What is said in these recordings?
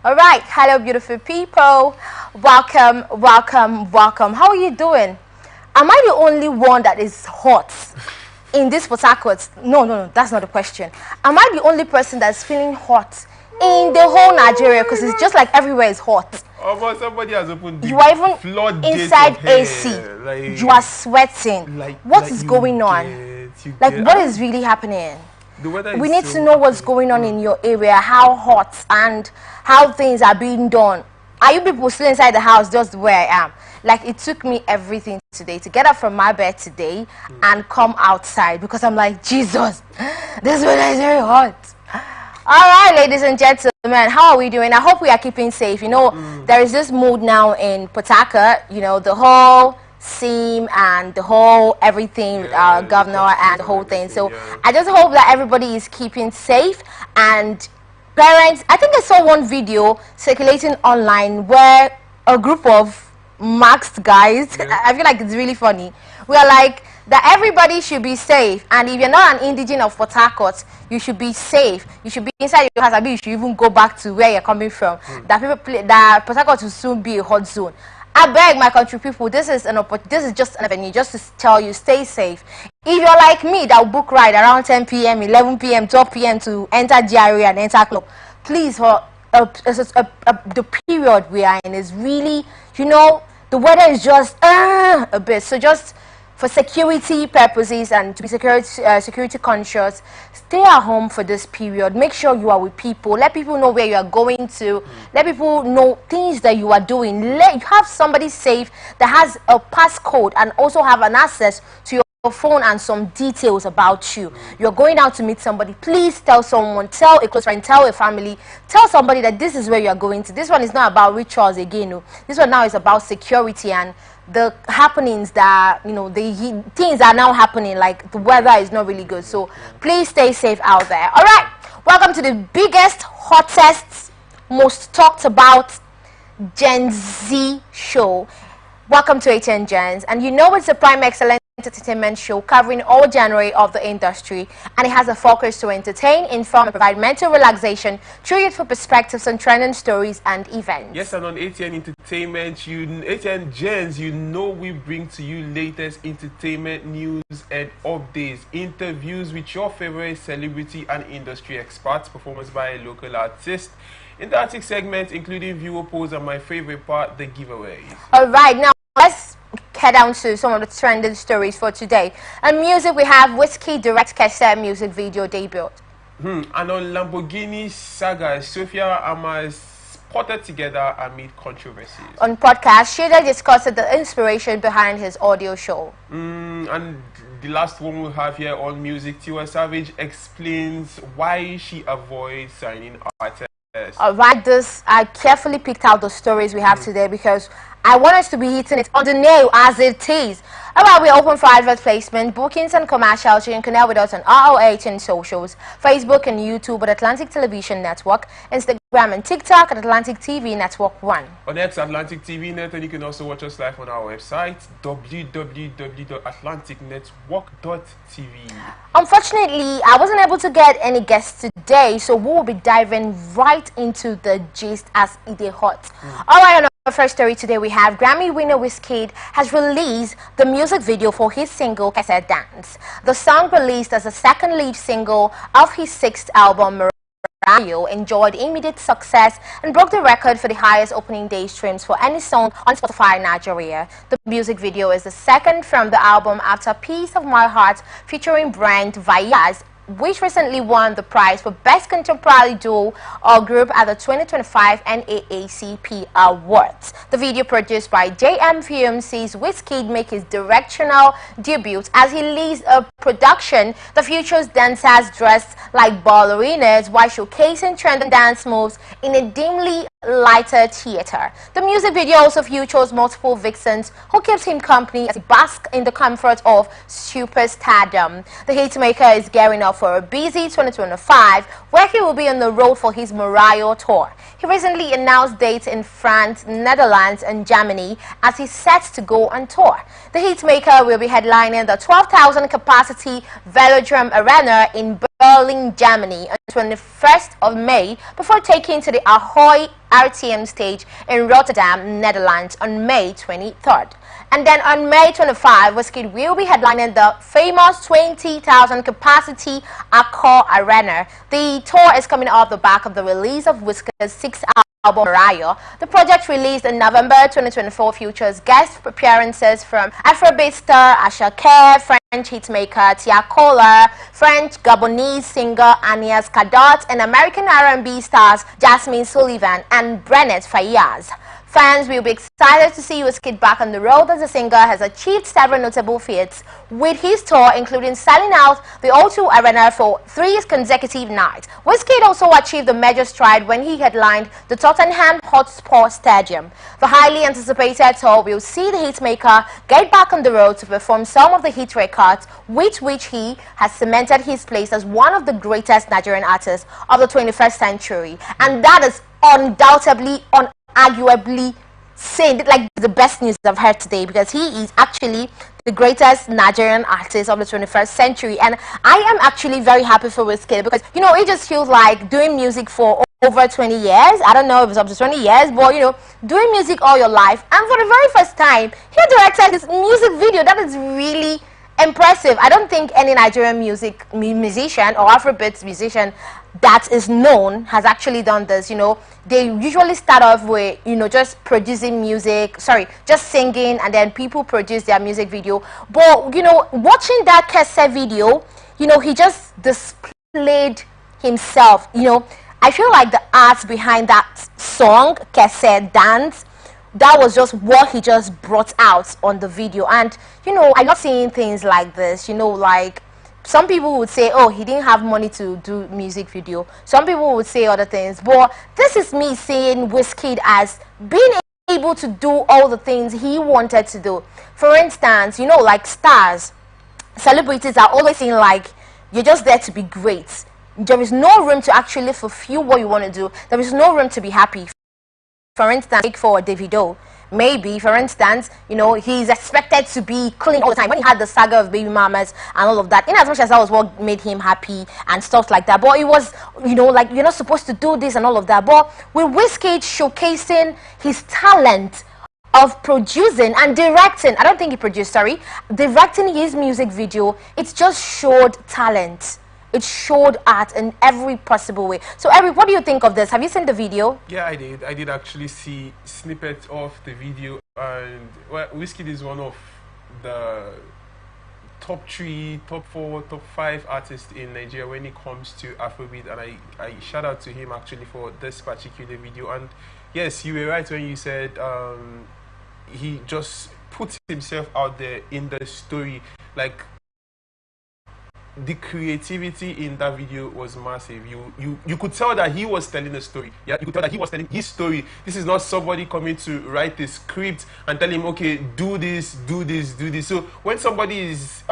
All right, hello, beautiful people. Welcome, welcome, welcome. How are you doing? Am I the only one that is hot in this Port Harcourt? No, that's not the question. Am I the only person that's feeling hot in the whole Nigeria? Because it's just like everywhere is hot. Almost somebody has opened the You are even floodgates inside of hair. AC. You are sweating. What is going on? What is really happening? We need to know what's going on in your area, how hot and how things are being done. Are you people still inside the house just where I am? Like, it took me everything today to get up from my bed today and come outside because I'm like, Jesus, this weather is very hot. All right, ladies and gentlemen, how are we doing? I hope we are keeping safe. You know, there is this mood now in Port Harcourt, you know, the whole scene and the whole everything with our governor and the whole thing. So I just hope that everybody is keeping safe. And parents, I think I saw one video circulating online where a group of masked guys, I feel like it's really funny, we are like that everybody should be safe, and if you're not an indigene of Port Harcourt, you should be safe. You should be inside your house. I mean, you should even go back to where you're coming from. That Port Harcourt will soon be a hot zone. I beg my country people, this is just an avenue just to tell you, stay safe. If you're like me that will book ride around 10 p.m., 11 p.m., 12 p.m. to enter GRA and enter club, please, the period we are in is really, you know, the weather is just a bit. So just for security purposes and to be security conscious, stay at home for this period. Make sure you are with people. Let people know where you are going to. Let people know things that you are doing. Let you have somebody safe that has a passcode and also have an access to your phone and some details about you. You're going out to meet somebody, please tell someone, tell a close friend, tell a family, tell somebody that this is where you're going to. This one is not about rituals again. No. This one now is about security and the happenings that, you know, the things are now happening, like the weather is not really good. So please stay safe out there. All right, welcome to the biggest, hottest, most talked about Gen Z show. Welcome to ATN Genz, and you know it's a prime excellent entertainment show covering all genres of the industry, and it has a focus to entertain, inform, and provide mental relaxation through youthful perspectives on trending stories and events. Yes, and on ATN Entertainment, ATN Genz, you know we bring to you latest entertainment news and updates, interviews with your favorite celebrity and industry experts, performance by a local artist, interactive segments including viewer polls, and my favorite part, the giveaways. All right, now let's head down to some of the trending stories for today. And music, we have Whiskey direct cassette music video debut. And on Lamborghini saga, Sophia Amas spotted together amid controversies. On podcast, Shida discussed the inspiration behind his audio show. And the last one we have here on music, Tiwa Savage explains why she avoids signing artists. All right, I carefully picked out the stories we have today because I want us to be hitting it on the nail as it is. All right, we're open for advert placement, bookings and commercials. You can connect with us on ROH and socials, Facebook and YouTube at Atlantic Television Network, Instagram and TikTok at Atlantic TV Network 1. On X, Atlantic TV Net, and you can also watch us live on our website, www.atlanticnetwork.tv. Unfortunately, I wasn't able to get any guests today, so we will be diving right into the gist as it is hot. All right, on our first story today, we have Grammy winner Wizkid has released the music video for his single Cassette Dance. The song, released as the second lead single of his sixth album, enjoyed immediate success and broke the record for the highest opening day streams for any song on Spotify Nigeria. The music video is the second from the album after Piece of My Heart featuring Brent Vayaz, which recently won the prize for Best Contemporary Duo or Group at the 2025 NAACP Awards. The video, produced by JM Film, sees Wizkid make his directorial debut as he leads a production that features dancers dressed like ballerinas while showcasing trending dance moves in a dimly lighted theater. The music video also features multiple vixens who keeps him company as he basks in the comfort of superstardom. The hitmaker is gearing up for a busy 2025 where he will be on the road for his Mariah tour. He recently announced dates in France, Netherlands and Germany as he's set to go on tour. The hitmaker will be headlining the 12,000 capacity Velodrome Arena in Berlin, Germany on 21st of May before taking to the Ahoy RTM stage in Rotterdam, Netherlands on May 23rd. And then on May 25, Wizkid will be headlining the famous 20,000 capacity Accor Arena. The tour is coming off the back of the release of Wizkid's sixth album, Mariah. The project, released in November 2024, features guest appearances from Afrobeat star Asake, French hitmaker Tia Kola, French Gabonese singer Agnès Cadot, and American R&B stars Jasmine Sullivan and Brennet Fayaz. Fans will be excited to see Wizkid back on the road, as the singer has achieved several notable feats with his tour, including selling out the O2 Arena for 3 consecutive nights. Wizkid also achieved a major stride when he headlined the Tottenham Hotspur Stadium. The highly anticipated tour will see the hitmaker get back on the road to perform some of the hit records with which he has cemented his place as one of the greatest Nigerian artists of the 21st century. And that is undoubtedly, arguably saying like the best news I've heard today, because he is actually the greatest Nigerian artist of the 21st century. And I am actually very happy for Wizkid, because, you know, it just feels like doing music for over 20 years. I don't know if it's up to 20 years, but, you know, doing music all your life. And for the very first time, he directed his music video. That is really impressive. I don't think any Nigerian musician or Afrobeat musician that is known has actually done this. You know, they usually start off with, you know, just producing music, just singing, and then people produce their music video. But, you know, watching that cassette video, you know, he just displayed himself. You know, I feel like the art behind that song, Cassette Dance, that was just what he just brought out on the video. And, you know, I love seeing things like this. You know, like, some people would say, oh, he didn't have money to do music video. Some people would say other things. But this is me seeing Wizkid as being able to do all the things he wanted to do. For instance, you know, like stars, celebrities are always saying, like, you're just there to be great. There is no room to actually fulfill what you want to do. There is no room to be happy. For instance, take for Davido. Maybe, for instance, you know, he's expected to be clean all the time. When he had the saga of baby mamas and all of that, in as much as that was what made him happy and stuff like that, but it was, you know, like, you're not supposed to do this and all of that. But with Wizkid showcasing his talent of producing and directing, I don't think he produced, directing his music video, it just showed talent. It showed art in every possible way. So, Eric, what do you think of this? Have you seen the video? Yeah, I did. I did actually see snippets of the video. And, well, Wizkid is one of the top 3, top 4, top 5 artists in Nigeria when it comes to Afrobeat. And I shout out to him actually for this particular video. And, yes, you were right when you said he just put himself out there in the story. Like, the creativity in that video was massive. You could tell that he was telling a story. Yeah, you could tell that he was telling his story. This is not somebody coming to write a script and tell him, okay, do this, do this, do this. So when somebody is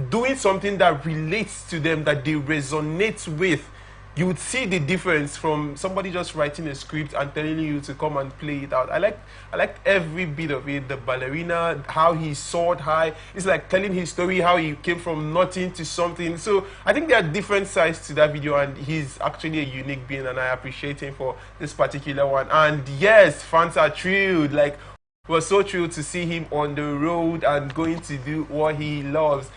doing something that relates to them, that they resonate with, you would see the difference from somebody just writing a script and telling you to come and play it out. I liked every bit of it. The ballerina, how he soared high. It's like telling his story, how he came from nothing to something. So I think there are different sides to that video, and he's actually a unique being, and I appreciate him for this particular one. And yes, fans are thrilled. Like, we're so thrilled to see him on the road and going to do what he loves.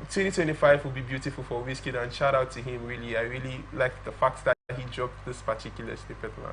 2025 will be beautiful for Wizkid, and shout out to him. Really, I really like the fact that he dropped this particular snippet, man.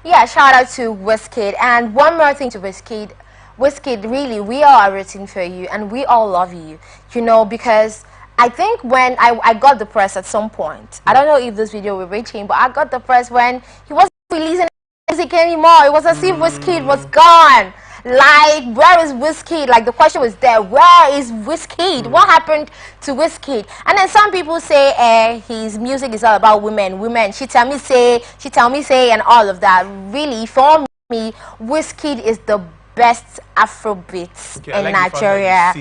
Yeah, shout out to Wizkid. And one more thing to Wizkid. Wizkid, really, we all are rooting for you, and we all love you, you know, because I think when I got the press at some point, I don't know if this video will reach him, but I got the press when he wasn't releasing music anymore. It was as if Wizkid was gone. Like, where is Wizkid? Like, the question was there, where is Wizkid? What happened to Wizkid? And then some people say, his music is all about women. She tell me say, and all of that. Really, for me, Wizkid is the best Afrobeats in Nigeria.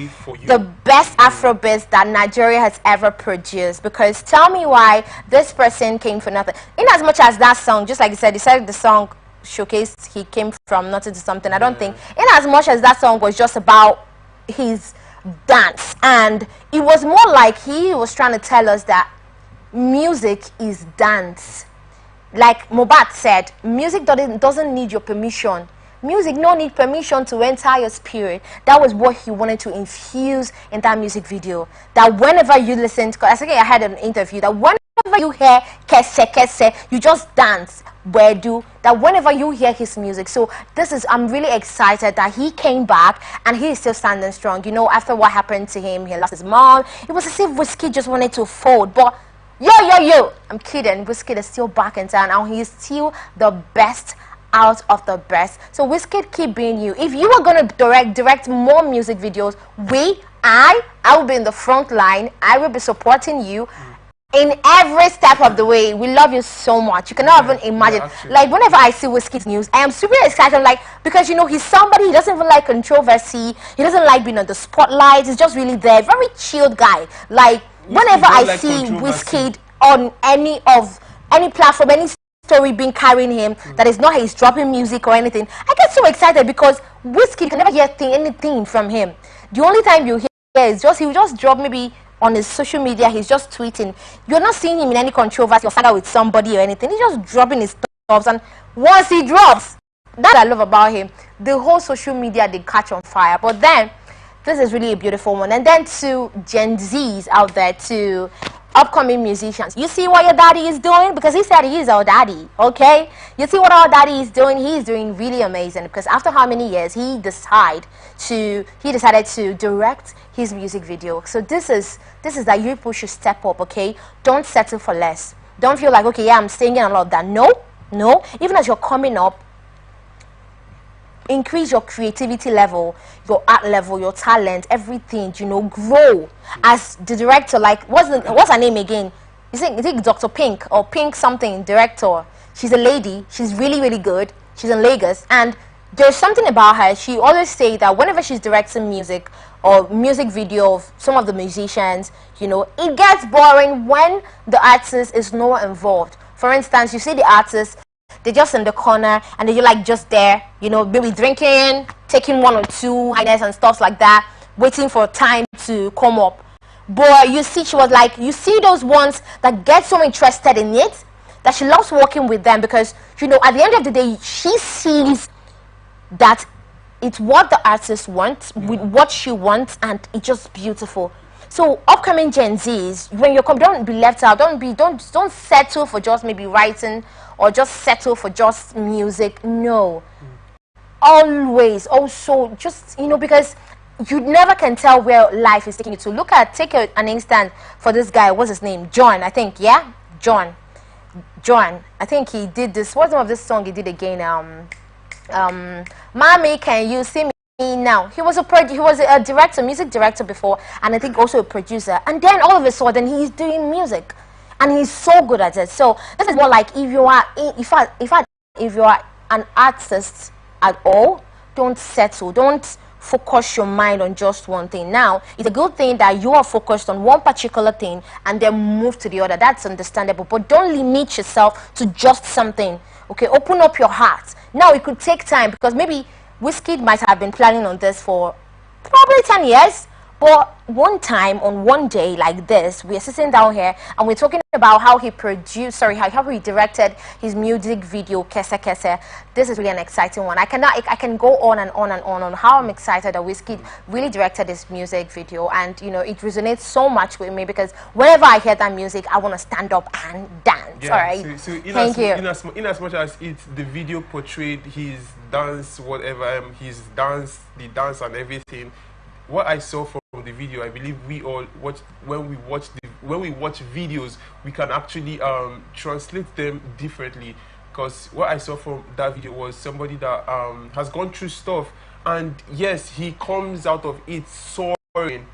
The best Afrobeats that Nigeria has ever produced. Because tell me why this person came for nothing. In as much as that song, just like you said, the song showcased he came from nothing to something. I don't think, in as much as that song was just about his dance. And it was more like he was trying to tell us that music is dance. Like Mobat said, music doesn't need your permission. Music no need permission to enter your spirit. That was what he wanted to infuse in that music video. That whenever you listen to, I think I had an interview, that whenever you hear kese kese, you just dance. Wedu, that whenever you hear his music. So I'm really excited that he came back and he is still standing strong. You know, after what happened to him, he lost his mom. It was as if Whiskey just wanted to fold. But yo, I'm kidding. Whiskey is still back in town and he's still the best out of the best. So Wizkid, keep being you. If you are going to direct more music videos, I will be in the front line. I will be supporting you in every step of the way. We love you so much. You cannot even imagine. Like whenever I see Wizkid's news, I am super excited. Like, because you know he's somebody, he doesn't even like controversy. He doesn't like being on the spotlight. He's just really there. Very chilled guy. Like whenever I see Wizkid on any platform, any story being carrying him, that is not he's dropping music or anything, I get so excited because Whiskey, you can never hear anything from him. The only time you hear is just he will just drop maybe on his social media, he's just tweeting. You're not seeing him in any controversy or saga with somebody or anything. He's just dropping his stuff, and once he drops, that's what I love about him. The whole social media, they catch on fire. But then this is really a beautiful one. And then to Gen Zs out there, to upcoming musicians, you see what your daddy is doing? Because he said he is our daddy, okay? You see what our daddy is doing? He is doing really amazing, because after how many years he decided to direct his music video. So this is that you people should step up, okay? Don't settle for less. Don't feel like, okay, yeah, I'm singing a lot of that. No, even as you're coming up, increase your creativity level, your art level, your talent, everything, you know, grow as the director. Like, what's her name again? You think Dr. Pink or Pink something director. She's a lady. She's really, really good. She's in Lagos, and there's something about her. She always say that whenever she's directing music or music video of some of the musicians, you know, it gets boring when the artist is not involved. For instance, you see the artist, they're just in the corner and they're like just there, you know, maybe drinking, taking one or two highness and stuff like that, waiting for time to come up. But you see, she was like, you see those ones that get so interested in it that she loves working with them, because, you know, at the end of the day, she sees that it's what the artist wants with what she wants, and it's just beautiful. So upcoming Gen Zs, when you come, don't be left out. Don't settle for just maybe writing or just settle for just music. No, always also just, you know, because you never can tell where life is taking you to. Take an instant for this guy. What's his name? John, I think. Yeah, John. I think he did this. What's the name of this song he did again? Mommy, can you see me now? He was a director, music director before, and I think also a producer. And then all of a sudden, he's doing music, and he's so good at it. So this is more like, if you are an artist at all, don't settle. Don't focus your mind on just one thing. Now, it's a good thing that you are focused on one particular thing and then move to the other. That's understandable. But don't limit yourself to just something. Okay, open up your heart. Now, it could take time, because maybe Wizkid might have been planning on this for probably 10 years. But one time, on one day like this, we are sitting down here and we're talking about how he how he directed his music video, Kese Kese. This is really an exciting one. I can go on and on and on how I'm excited that Wizkid really directed this music video, and you know, it resonates so much with me, because whenever I hear that music, I want to stand up and dance. Yeah, all right. So Thank you. In as much as the video portrayed his dance, whatever, his dance, the dance and everything, what I saw from the video, I believe we all watch, when we watch videos, we can actually translate them differently. Because what I saw from that video was somebody that has gone through stuff, and yes, he comes out of it soaring.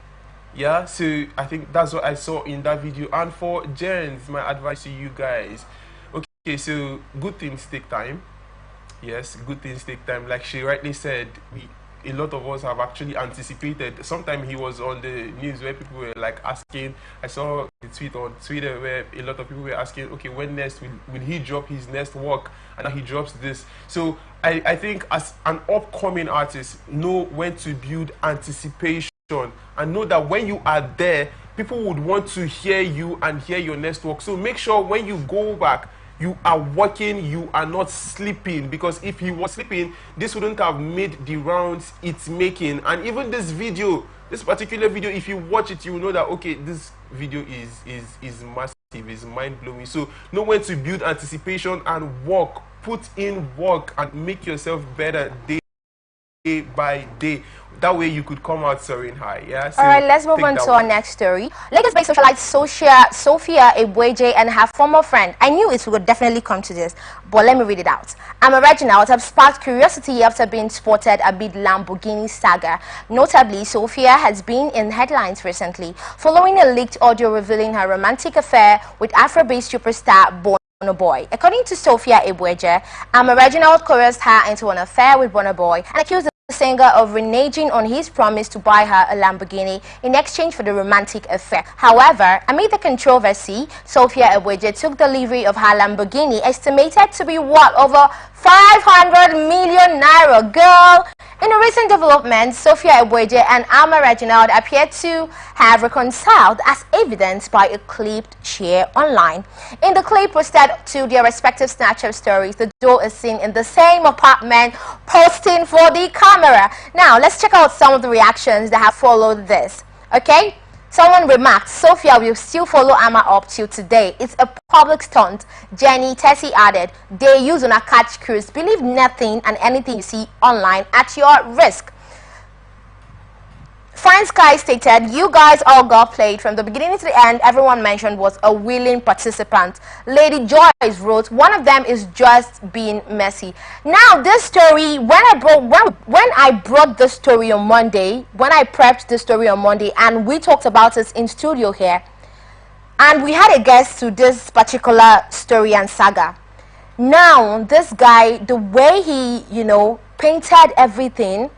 Yeah, so I think that's what I saw in that video. And for Genz, my advice to you guys, okay, so good things take time. Yes, good things take time. Like she rightly said, a lot of us have actually anticipated. Sometime he was on the news where people were like asking, I saw a tweet on Twitter where a lot of people were asking, okay, when next will he drop his next work? And now he drops this. So I think as an upcoming artist, know when to build anticipation and know that when you are there, people would want to hear you and hear your next work. So make sure when you go back, you are working, you are not sleeping, because if you were sleeping, this wouldn't have made the rounds it's making. And even this video, this particular video, if you watch it, you will know that, okay, this video is massive, is mind-blowing. So know when to build anticipation and work, put in work and make yourself better day by day. That way you could come out soaring high. Yeah. So all right, let's move on to our next story. Lagos-based socialite Sophia Ebweje and her former friend. I knew it would definitely come to this, but let me read it out. Reginald have sparked curiosity after being spotted amid Lamborghini saga. Notably, Sophia has been in headlines recently following a leaked audio revealing her romantic affair with Afro-based superstar Burna Boy. According to Sophia Ebweje, Reginald coerced her into an affair with Burna Boy and accused the singer of reneging on his promise to buy her a Lamborghini in exchange for the romantic affair. However, amid the controversy, Sophia Ebweje took delivery of her Lamborghini, estimated to be worth over 500 million naira. Girl, in a recent development, Sophia Ebweje and Reginald appear to have reconciled, as evidenced by a clip shared online. In the clip posted to their respective Snapchat stories, the duo is seen in the same apartment posting for the camera. Now, let's check out some of the reactions that have followed this. Okay? Someone remarked, Sophia will still follow Ama up till today. It's a public stunt. Jenny Tessie added, they use on a catch cruise. Believe nothing and anything you see online at your risk. Fine Sky stated, you guys all got played from the beginning to the end. Everyone mentioned was a willing participant. Lady Joyce wrote, one of them is just being messy. Now this story, when I brought this story on Monday, when I prepped this story on Monday and we talked about it in studio here, and we had a guest to this particular story and saga. Now this guy, the way he, painted everything,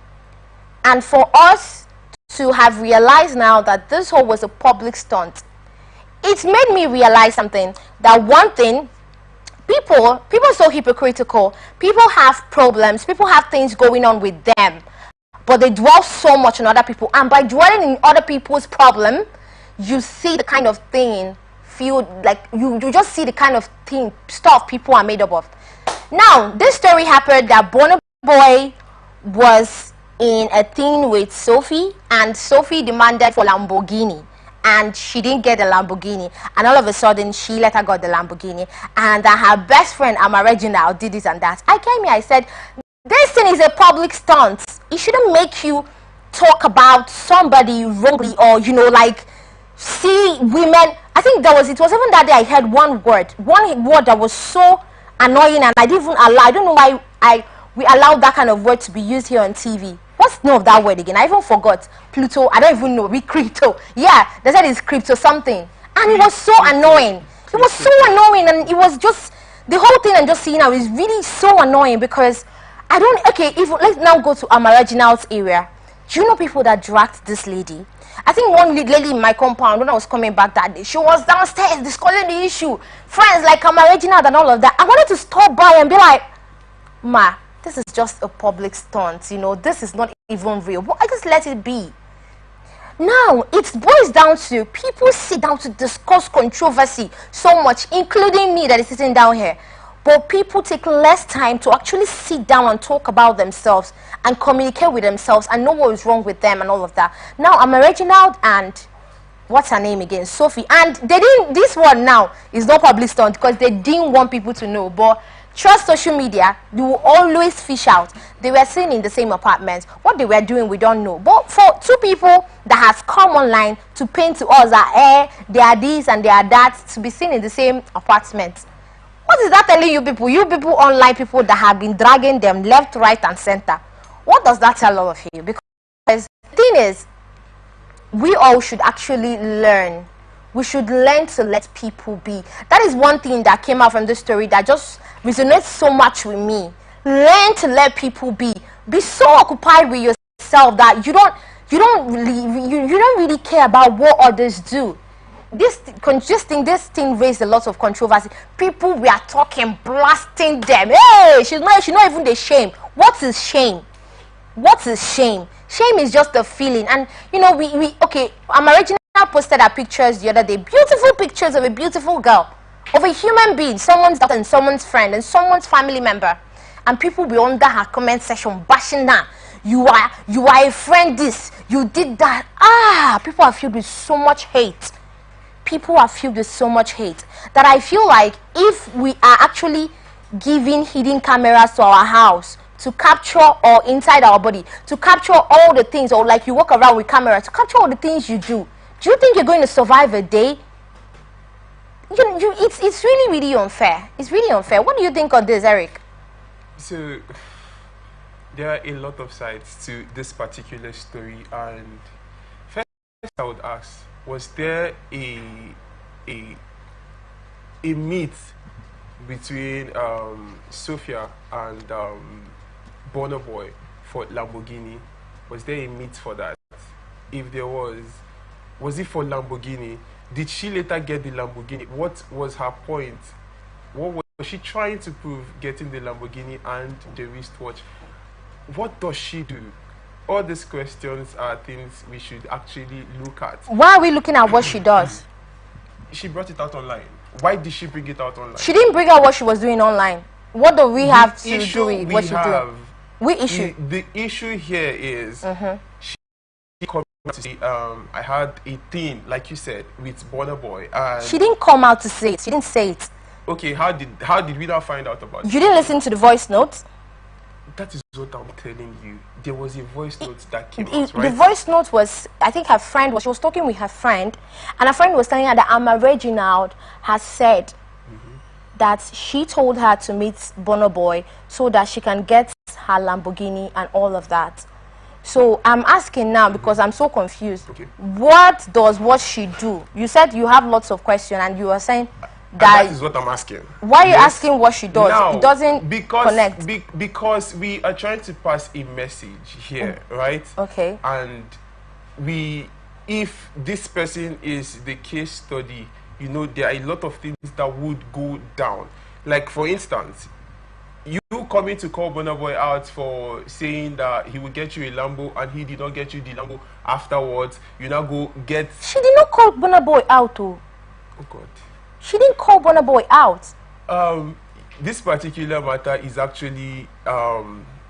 and for us to have realized now that this whole was a public stunt, it made me realize something. That one thing, people are so hypocritical. People have problems. People have things going on with them, but they dwell so much on other people. And by dwelling in other people's problem, you see the kind of thing, feel like you just see the kind of stuff people are made up of. Now, this story happened that Burna Boy was in a thing with Sophie, and Sophie demanded for Lamborghini, and she didn't get the Lamborghini, and all of a sudden she let her got the Lamborghini, and her best friend Reginald did this and that. I came here, I said, this thing is a public stunt. It shouldn't make you talk about somebody wrongly, or like see women. I think it was even that day I heard one word that was so annoying, and I didn't even allow, I don't know why we allowed that kind of word to be used here on TV. What's the name of that word again? I even forgot. Pluto. I don't even know. Crypto. Yeah, they said it's crypto something. And it was so annoying. It was so annoying, and it was just, the whole thing I'm just seeing now is really so annoying, because I don't, okay, let's now go to Reginald's area. Do you know people that dragged this lady? I think one lady in my compound, when I was coming back that day, she was downstairs discussing the issue. Friends like Reginald and all of that. I wanted to stop by and be like, ma, this is just a public stunt, this is not even real. But I just let it be. Now, it boils down to people sit down to discuss controversy so much, including me that is sitting down here. But people take less time to actually sit down and talk about themselves and communicate with themselves and know what is wrong with them and all of that. Now, Reginald and what's her name again? Sophie. And they didn't, this one now is not public stunt because they didn't want people to know. But trust social media, you will always fish out. They were seen in the same apartment. What they were doing, we don't know. But for two people that has come online to paint to us that they are this and they are that, to be seen in the same apartment, what is that telling you people? You people online, people that have been dragging them left, right, and center. What does that tell all of you? Because the thing is, we all should actually learn. We should learn to let people be. That is one thing that came out from this story that just resonates so much with me. Learn to let people be. Be so occupied with yourself that you don't really care about what others do. This thing raised a lot of controversy. People were talking, blasting them. Hey, she's not even the shame. What is shame? What is shame? Shame is just a feeling. And you know, okay, original posted our pictures the other day. Beautiful pictures of a beautiful girl, of a human being, someone's daughter and someone's friend and someone's family member. And people be under her comment section bashing her. You are a friend this, you did that. People are filled with so much hate. People are filled with so much hate that I feel like if we are actually giving hidden cameras to our house to capture, or inside our body to capture all the things, or like you walk around with camera to capture all the things you do you think you're going to survive a day? It's really unfair. It's really unfair. What do you think of this, Eric? So there are a lot of sides to this particular story, and first I would ask, was there a meet between Sophia and Burna Boy for Lamborghini? Was there a meet for that? If there was it for Lamborghini? Did she later get the Lamborghini? What was her point? What was she trying to prove getting the Lamborghini and the wristwatch? What does she do? All these questions are things we should actually look at. Why are we looking at what she does? She brought it out online. Why did she bring it out online? She didn't bring out what she was doing online. What do we have to do with what she did? We issue. The issue here is she come out to say, I had a thing, like you said, with Burna Boy. And she didn't come out to say it. She didn't say it. Okay, how did we now find out about it? You didn't listen to the voice notes? That is what I'm telling you. There was a voice note that came out, right? The voice note was, I think her friend she was talking with her friend, and her friend was telling her that Reginald has said that she told her to meet Burna Boy so that she can get her Lamborghini and all of that. So I'm asking now because I'm so confused. Okay. What does what she do? You said you have lots of questions and you are saying that is what I'm asking. Why are you asking what she does? Now, it doesn't connect. Because we are trying to pass a message here, right? Okay. And if this person is the case study, you know, there are a lot of things that would go down. Like, for instance, you coming to call Burna Boy out for saying that he would get you a Lambo and he did not get you the Lambo afterwards. You now go get... She did not call Burna Boy out, oh. Oh, God. She didn't call Burna Boy out. This particular matter is actually...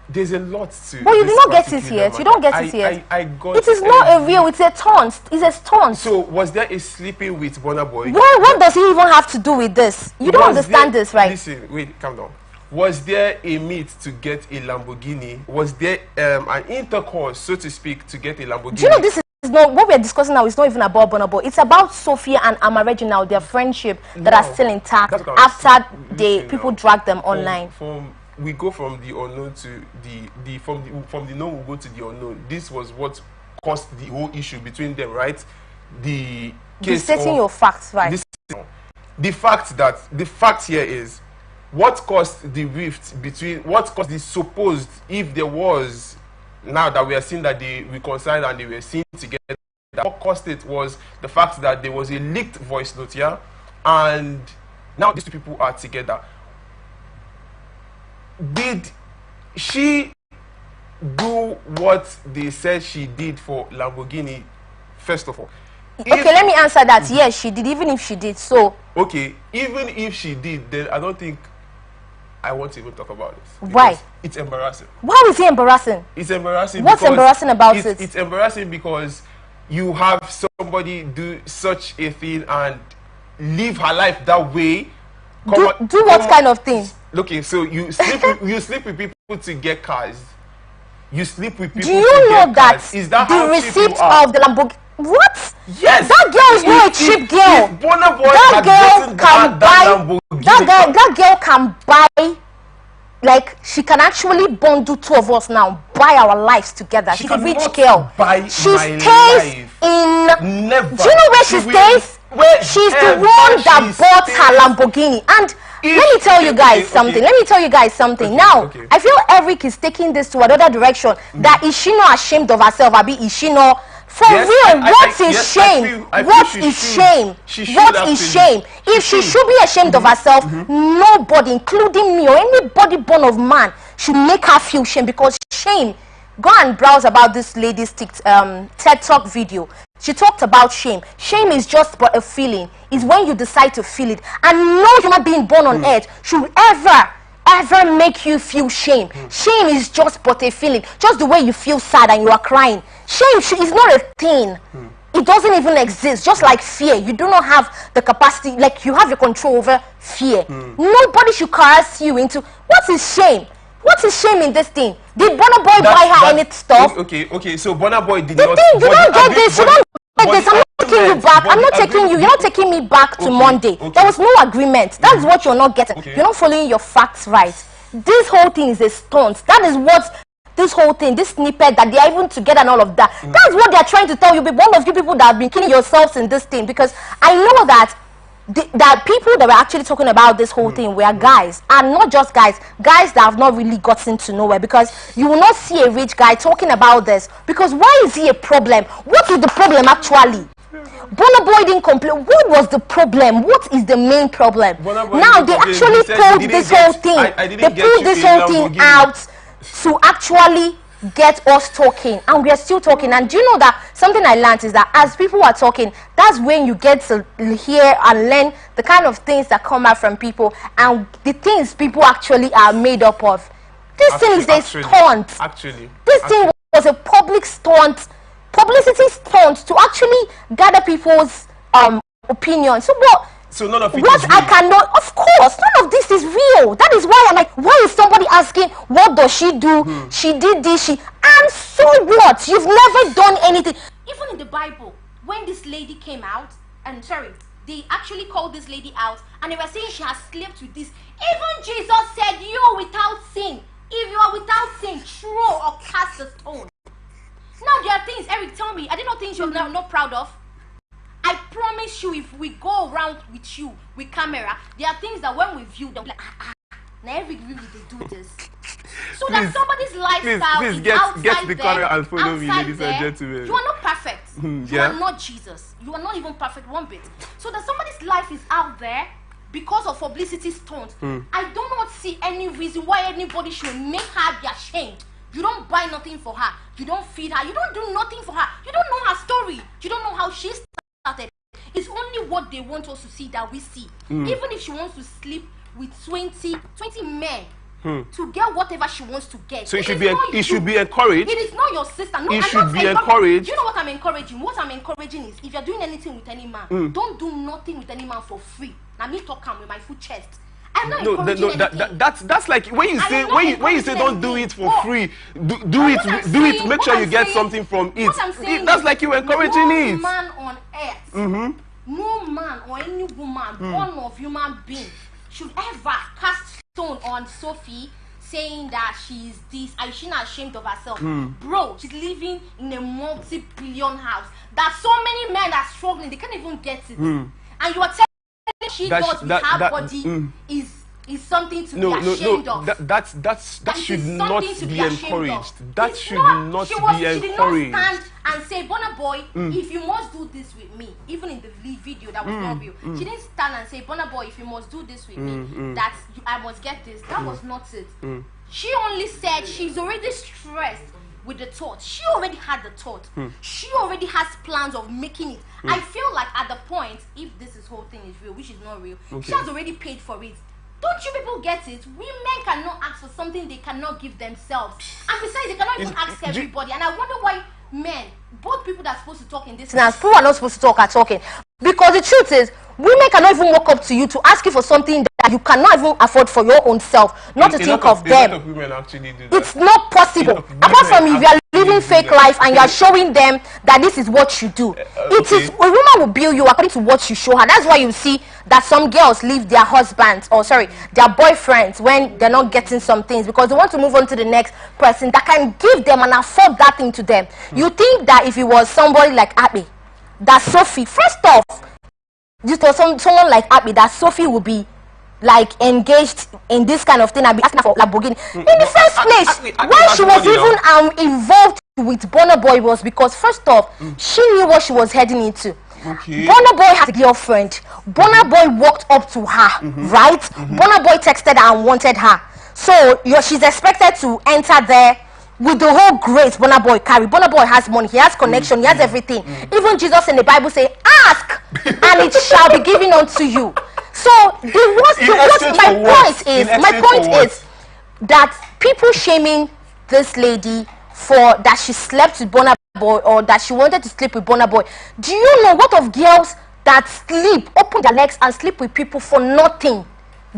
there's a lot to... But you did not get it yet. You don't get it yet. I got it is not a real, it's a taunt. It's a taunt. So, was there a sleeping with Burna Boy? What does he even have to do with this? You don't understand this, right? Listen, wait, calm down. Was there a meet to get a Lamborghini? Was there an intercourse, so to speak, to get a Lamborghini? Do you know this is not what we're discussing now? It's not even about Burna Boy. It's about Sophia and Reginald, their friendship that are still intact after people drag them online. We go from the unknown to from the known we go to the unknown. This was what caused the whole issue between them, right? The case stating your facts, right? The fact here is what caused the rift between, what caused the supposed, if there was, now that we are seeing that they reconciled and they were seen together, what caused it was the fact that there was a leaked voice note, yeah? And now these two people are together. Did she do what they said she did for Lamborghini, first of all? Okay, let me answer that. Yes, she did, even if she did. So okay, even if she did, then I don't think I want to even talk about it. Why? It's embarrassing. Why is it embarrassing? It's embarrassing. What's embarrassing about it? It's embarrassing because you have somebody do such a thing and live her life that way. Do what kind of thing? Okay, so you sleep with people to get cars. You sleep with people. Do you know that is that the receipt of the Lamborghini? What? Yes. That girl is not a cheap girl. That girl can buy. Like, she can actually bundle two of us now, buy our lives together. She's a rich girl. She stays in. Never. Do you know where she stays? She's the one that bought her Lamborghini. And let me tell you guys something. Let me tell you guys something. Now, I feel Eric is taking this to another direction. That is she not ashamed of herself? Abi, is she not? For real, what is shame? What is shame? What is shame? If she should be ashamed of herself, nobody, including me or anybody born of man, should make her feel shame, because shame Go and browse about this lady's TED Talk video. She talked about shame. Shame is just but a feeling. It's when you decide to feel it. And no human being born on earth should ever make you feel shame. Shame is just but a feeling. Just the way you feel sad and you are crying. Shame is not a thing. It doesn't even exist. Just like fear. You do not have the capacity, like you have your control over fear. Nobody should coerce you into, what is shame? What is shame in this thing? Did Burna Boy buy her any stuff? Okay, so Burna Boy did the not. Thing, you don't get this. You don't get this. I'm not taking you back. I'm not taking you. You're not taking me back to Monday. There was no agreement. That's what you're not getting. You're not following your facts right. This whole thing is a stunt. That is what this whole thing, this snippet that they are even together and all of that. That's what they are trying to tell you. One of you people that have been killing yourselves in this thing, because I know that that people that were actually talking about this whole thing were guys, and not just guys that have not really gotten to nowhere, because you will not see a rich guy talking about this, because why is he a problem? What is the problem actually? Burna Boy didn't complain. What was the problem? What is the main problem? Now they actually pulled this whole thing. They pulled this whole thing out to actually get us talking, and we are still talking. And do you know that something I learned is that as people are talking, that's when you get to hear and learn the kind of things that come out from people and the things people actually are made up of. This thing is a stunt. This thing was a public stunt, publicity stunt to actually gather people's opinions. So what? So none of it what is real. I cannot, of course, none of this is real. That is why I'm like, why is somebody asking, what does she do? She did this, and so what? You've never done anything. Even in the Bible, when this lady came out, and sorry, they actually called this lady out, and they were saying she has slept with this. Even Jesus said, you are without sin. If you are without sin, throw or cast a stone. Now there are things, Eric, tell me, are there not things you're not proud of? I promise you, if we go around with you with camera, there are things that when we view them, like, now every review they do this. So that somebody's lifestyle is outside get the camera there, and follow me, ladies and gentlemen. You are not perfect. You are not Jesus. You are not even perfect one bit. So that somebody's life is out there because of publicity stunts. I do not see any reason why anybody should make her be ashamed. You don't buy nothing for her. You don't feed her. You don't do nothing for her. You don't know her story. You don't know how she started. It's only what they want us to see that we see. Even if she wants to sleep with 20 men to get whatever she wants to get. So it should be encouraged. It is not your sister. No, it should be encouraged. Do you know what I'm encouraging? What I'm encouraging is, if you're doing anything with any man, don't do nothing with any man for free. Now me talk with my full chest. I'm not encouraging anything. That's like when you say don't do it for free. Do it. Make sure you get something from it. That's like you encouraging it. No man on earth, no man or any woman born of human being should ever cast stone on Sophie, saying that she's this and she's not ashamed of herself. Bro, she's living in a multi-billion house. That so many men are struggling, they can't even get it. And you are telling she does with her body is something to be ashamed of. That should not be encouraged. That should not be encouraged. She did not stand and say, Burna Boy, if you must do this with me, even in the video that was not real, she didn't stand and say, Burna Boy, if you must do this with me, that I must get this. That was not it. She only said she's already stressed with the thought. She already had the thought. She already has plans of making it. I feel like at the point, if this whole thing is real, which is not real, she has already paid for it. Don't you people get it? Women cannot ask for something they cannot give themselves. And besides, they cannot even ask everybody. And I wonder why men, both people that are supposed to talk in this now, people are not supposed to talk are talking. Because the truth is, women cannot even walk up to you to ask you for something that you cannot even afford for your own self, not to think of them. A lot of women actually do that. It's not possible. Apart from if you are living fake life and you are showing them that this is what you do. It is, a woman will bill you according to what you show her. That's why you see that some girls leave their husbands, or sorry, their boyfriends when they're not getting some things, because they want to move on to the next person that can give them and afford that thing to them. You think that if it was somebody like Abby, that Sophie, first off, this was someone like Abby, that Sophie would be like engaged in this kind of thing and be asking for Lamborghini. In the first place, why she was even involved with Burna Boy was because first off, she knew what she was heading into. Burna Boy had a girlfriend. Burna Boy walked up to her, right? Burna Boy texted her and wanted her. So she's expected to enter there with the whole grace Burna Boy carry. Burna Boy has money, he has connection, he has everything. Even Jesus in the Bible say, ask and it shall be given unto you. So my point is that people shaming this lady for that she slept with Burna Boy or that she wanted to sleep with Burna Boy. Do you know what of girls that sleep, open their legs and sleep with people for nothing?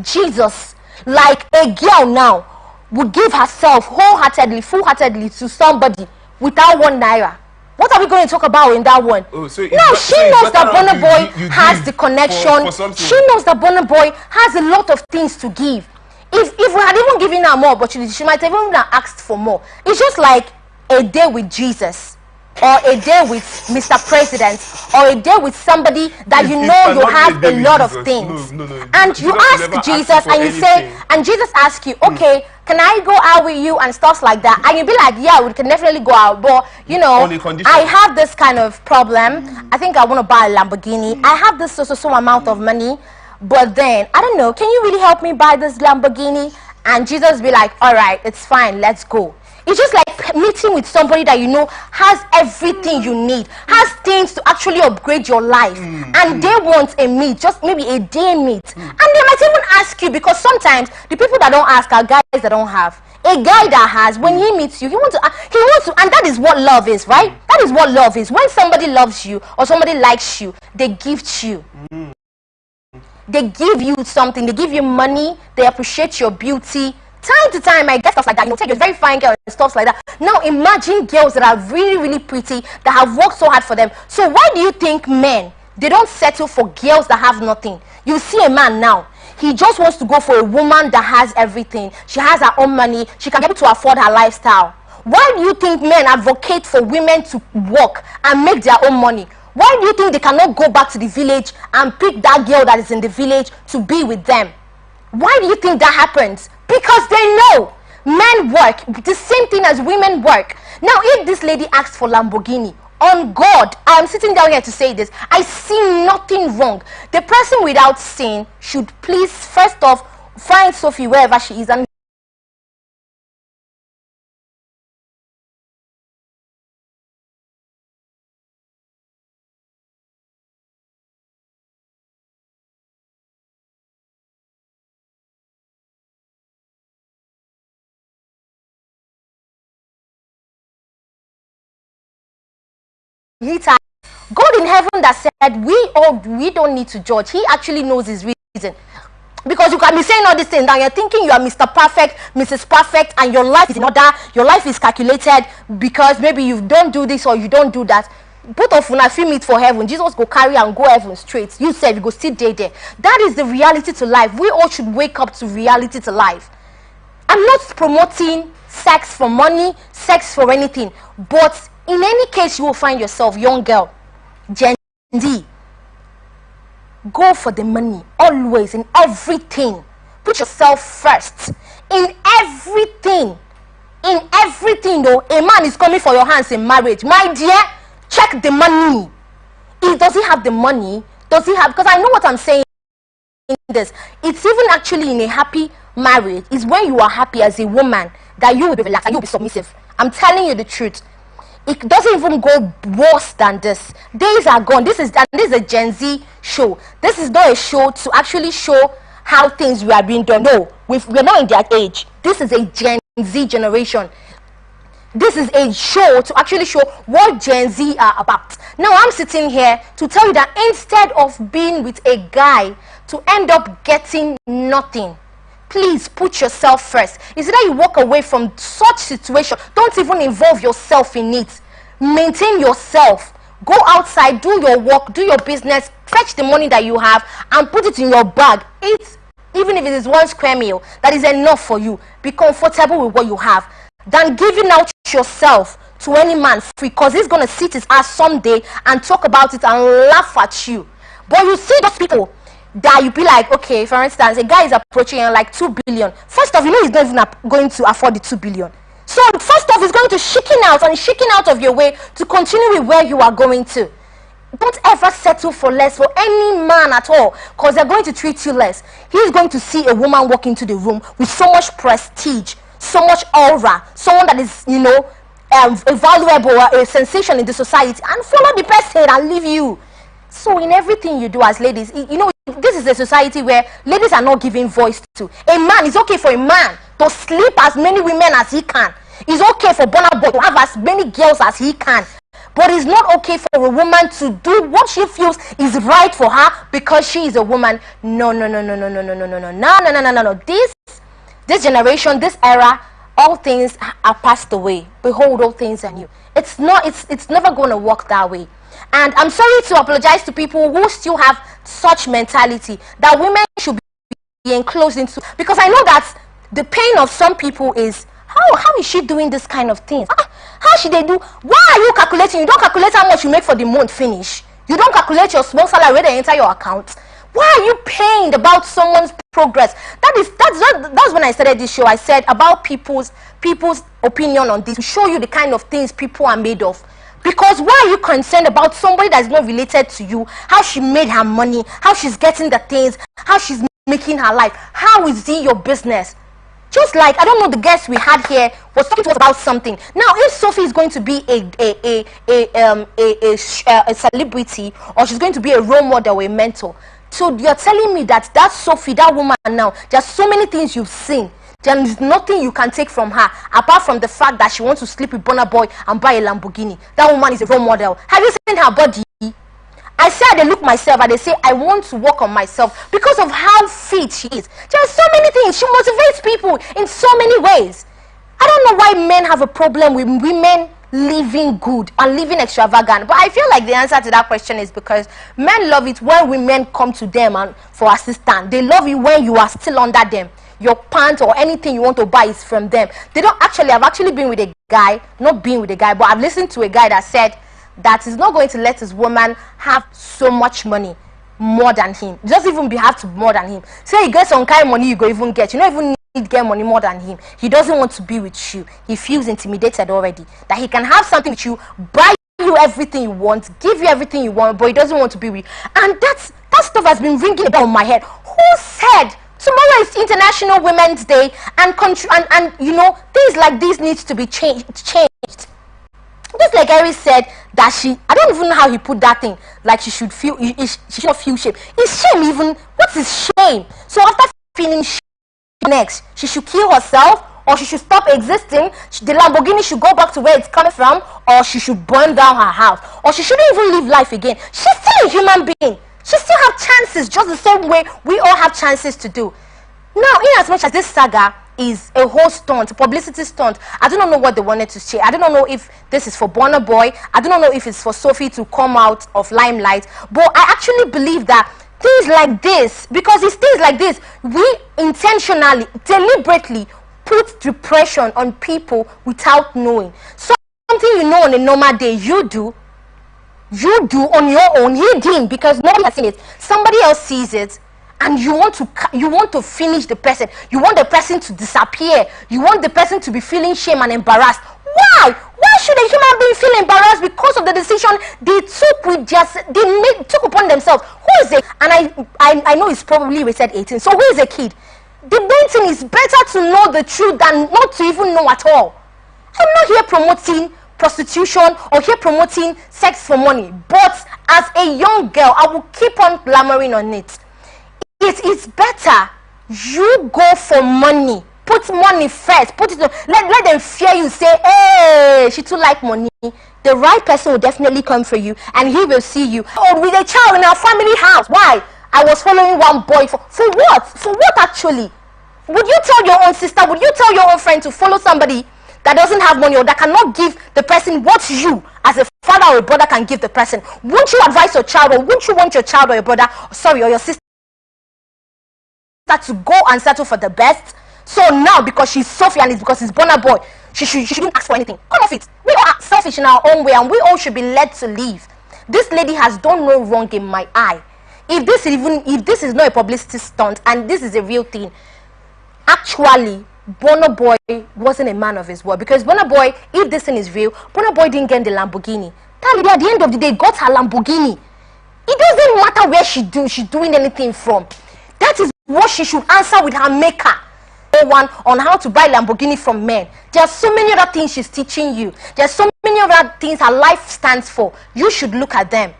Jesus, like a girl now would give herself wholeheartedly, full-heartedly to somebody without 1 naira. What are we going to talk about in that one? Oh, so now she knows that Burna Boy has the connection. She knows that Burna Boy has a lot of things to give. If we had even given her more opportunity, she might have even asked for more. It's just like a day with Jesus, or a day with Mr. President, or a day with somebody that you have a lot of things. And you ask Jesus and you say, and Jesus asks you, okay, can I go out with you and stuff like that? And you'll be like, yeah, we can definitely go out, but you know, I have this kind of problem. I think I want to buy a Lamborghini. I have this so amount of money, but then I don't know, can you really help me buy this Lamborghini? And Jesus be like, all right, it's fine, let's go. It's just like meeting with somebody that you know has everything you need, has things to actually upgrade your life, and they want a meet, just maybe a day meet, and they might even ask you, because sometimes the people that don't ask are guys that don't have. A guy that has, when he meets you, he wants to, and that is what love is, right? That is what love is. When somebody loves you or somebody likes you, they gift you. They give you something, they give you money, they appreciate your beauty. Time to time, I get stuff like that. You know, take a very fine girl and stuff like that. Now, imagine girls that are really, really pretty, that have worked so hard for them. So why do you think men, they don't settle for girls that have nothing? You see a man now, he just wants to go for a woman that has everything. She has her own money. She can be able to afford her lifestyle. Why do you think men advocate for women to work and make their own money? Why do you think they cannot go back to the village and pick that girl that is in the village to be with them? Why do you think that happens? Because they know men work the same thing as women work. Now, if this lady asks for Lamborghini, on God, I am sitting down here to say this, I see nothing wrong. The person without sin should please first off find Sophie wherever she is and God in heaven that said we don't need to judge. He actually knows his reason. Because you can be saying all these things and you're thinking you are Mr. Perfect, Mrs. Perfect, and your life is in order, your life is calculated because maybe you don't do this or you don't do that. Both of una fit meet for heaven. Jesus go carry and go heaven straight. You said you go sit there. That is the reality to life. We all should wake up to reality to life. I'm not promoting sex for money, sex for anything, but in any case, you will find yourself, young girl, Gen Z. Go for the money, always, in everything. Put yourself first. In everything. In everything, though, a man is coming for your hands in marriage. My dear, check the money. Does he have the money? Does he have, because I know what I'm saying in this. It's even actually in a happy marriage, is when you are happy as a woman, that you will be relaxed and you will be submissive. I'm telling you the truth. It doesn't even go worse than this. Days are gone. This is a Gen Z show. This is not a show to actually show how things were being done. No, we're not in that age. This is a Gen Z generation. This is a show to actually show what Gen Z are about. Now I'm sitting here to tell you that instead of being with a guy to end up getting nothing, please put yourself first. Is it that you walk away from such situation? Don't even involve yourself in it. Maintain yourself. Go outside, do your work, do your business, fetch the money that you have and put it in your bag. Eat, even if it is 1 square meal, that is enough for you. Be comfortable with what you have. Than giving out yourself to any man free, because he's going to sit his ass someday and talk about it and laugh at you. But you see those people that you be like, okay, for instance, a guy is approaching like 2 billion. First off, you know he's not even going to afford the 2 billion. So first off, he's going to chicken out of your way to continue with where you are going to. Don't ever settle for less for any man at all, because they're going to treat you less. He's going to see a woman walk into the room with so much prestige, so much aura, someone that is, you know, a valuable, a sensation in the society, and follow the person and leave you. So in everything you do as ladies, you know, this is a society where ladies are not giving voice to. A man, it's okay for a man to sleep as many women as he can. It's okay for Burna Boy to have as many girls as he can. But it's not okay for a woman to do what she feels is right for her because she is a woman. No. This generation, this era, all things are passed away. Behold, all things are new. It's never going to work that way. And I'm sorry to apologize to people who still have such mentality that women should be enclosed into, because I know that the pain of some people is, how is she doing this kind of things? How should they do? Why are you calculating? You don't calculate how much you make for the month finish. You don't calculate your small salary when they enter your account. Why are you pained about someone's progress? That's when I started this show. I said about people's opinion on this, to show you the kind of things people are made of. Because why are you concerned about somebody that's not related to you? How she made her money, how she's getting the things, how she's making her life. How is it your business? Just like, I don't know, the guest we had here was talking to us about something. Now, if Sophie is going to be a celebrity, or she's going to be a role model or a mentor, so you're telling me that Sophie, that woman now, there's so many things you've seen. There is nothing you can take from her apart from the fact that she wants to sleep with Burna Boy and buy a Lamborghini. That woman is a role model. Have you seen her body? I say I look myself and they say I want to work on myself because of how fit she is. There are so many things. She motivates people in so many ways. I don't know why men have a problem with women living good and living extravagant, but I feel like the answer to that question is because men love it when women come to them and for assistance. They love it when you are still under them. Your pants or anything you want to buy is from them. They don't actually, I've actually been with a guy, not been with a guy, but I've listened to a guy that said that he's not going to let his woman have so much money more than him. Just even have to more than him. Say he gets some kind of money you go even get. You don't even need to get money more than him. He doesn't want to be with you. He feels intimidated already. That he can have something with you, buy you everything you want, give you everything you want, but he doesn't want to be with you. And that stuff has been ringing about my head. Who said tomorrow is International Women's Day and you know, things like this needs to be changed. Just like Eric said that I don't even know how he put that thing, like she should not feel shame. Is shame even, what is shame? So after feeling shame next, she should kill herself, or she should stop existing, the Lamborghini should go back to where it's coming from, or she should burn down her house, or she shouldn't even live life again. She's still a human being. She still have chances, just the same way we all have chances to do. Now, in as much as this saga is a whole stunt, a publicity stunt, I do not know what they wanted to say. I do not know if this is for Burna Boy. I do not know if it's for Sophie to come out of limelight. But I actually believe that things like this, because it's things like this, we intentionally, deliberately put depression on people without knowing. Something you know on a normal day, you do on your own. He didn't, because nobody has seen it. Somebody else sees it, and you want to finish the person. You want the person to disappear. You want the person to be feeling shame and embarrassed. Why should a human being feel embarrassed because of the decision they took took upon themselves? Who is it? And I know it's probably rated 18. So who is a kid? The main thing is better to know the truth than not to even know at all. I'm not here promoting prostitution or here promoting sex for money, but as a young girl, I will keep on clamoring on it. It is better you go for money. Put money first. Put it on. Let them fear you. Say, hey, she too like money. The right person will definitely come for you, and he will see you. Oh, with a child in our family house. Why? I was following one boy for what? For what actually? Would you tell your own sister? Would you tell your own friend to follow somebody that doesn't have money or that cannot give the person what you as a father or a brother can give the person? Wouldn't you advise your child, or wouldn't you want your child or your brother, or your sister to go and settle for the best? So now, because she's Sophie and it's because it's Burna Boy, she shouldn't ask for anything. Come off it. We all are selfish in our own way, and we all should be led to live. This lady has done no wrong in my eye. If this is not a publicity stunt and this is a real thing, actually Burna Boy wasn't a man of his word. Because Burna Boy, if this thing is real, Burna Boy didn't get the Lamborghini. That lady at the end of the day got her Lamborghini. It doesn't matter where she's doing anything from. That is what she should answer with her maker. 101 on how to buy Lamborghini from men. There are so many other things she's teaching you. There are so many other things her life stands for. You should look at them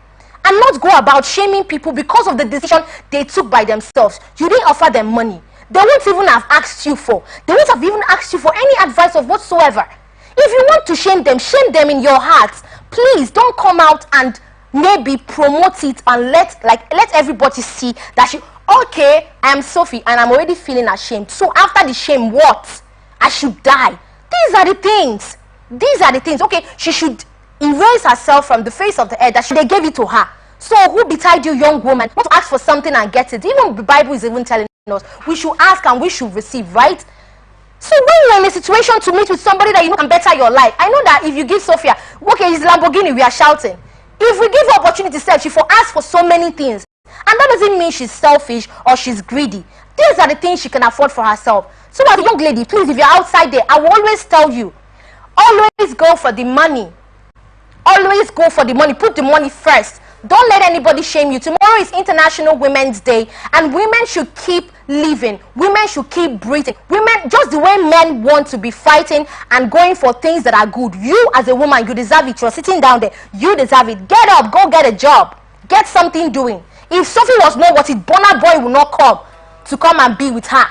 and not go about shaming people because of the decision they took by themselves. You didn't offer them money. They won't even have asked you for. They won't have even asked you for any advice of whatsoever. If you want to shame them in your heart. Please don't come out and maybe promote it and let everybody see that okay, I am Sophie and I'm already feeling ashamed. So after the shame, what? I should die. These are the things. These are the things. Okay, she should erase herself from the face of the earth that they gave it to her. So who betide you, young woman, not to ask for something and get it? Even the Bible is even telling us we should ask and we should receive, right? So when you're in a situation to meet with somebody that you know can better your life, I know that if you give Sophia, okay, it's Lamborghini, we are shouting. If we give her opportunity, she for ask for so many things. And that doesn't mean she's selfish or she's greedy. These are the things she can afford for herself. So as a young lady, please, if you're outside there, I will always tell you, always go for the money. Always go for the money. Put the money first. Don't let anybody shame you. Tomorrow is International Women's Day, and women should keep living. Women should keep breathing. Women, just the way men want to be fighting and going for things that are good. You as a woman, you deserve it. You're sitting down there. You deserve it. Get up. Go get a job. Get something doing. If Sophie was not what it, Burna Boy would not come and be with her.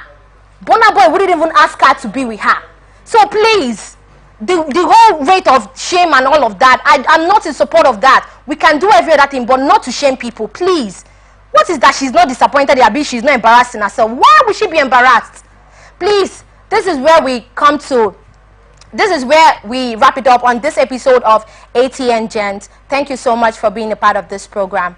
Burna Boy wouldn't even ask her to be with her. So please, the whole rate of shame and all of that, I'm not in support of that. We can do every other thing, but not to shame people, please. What is that she's not disappointed, she's not embarrassing herself? Why would she be embarrassed? Please, this is where we wrap it up on this episode of ATN Genz. Thank you so much for being a part of this program.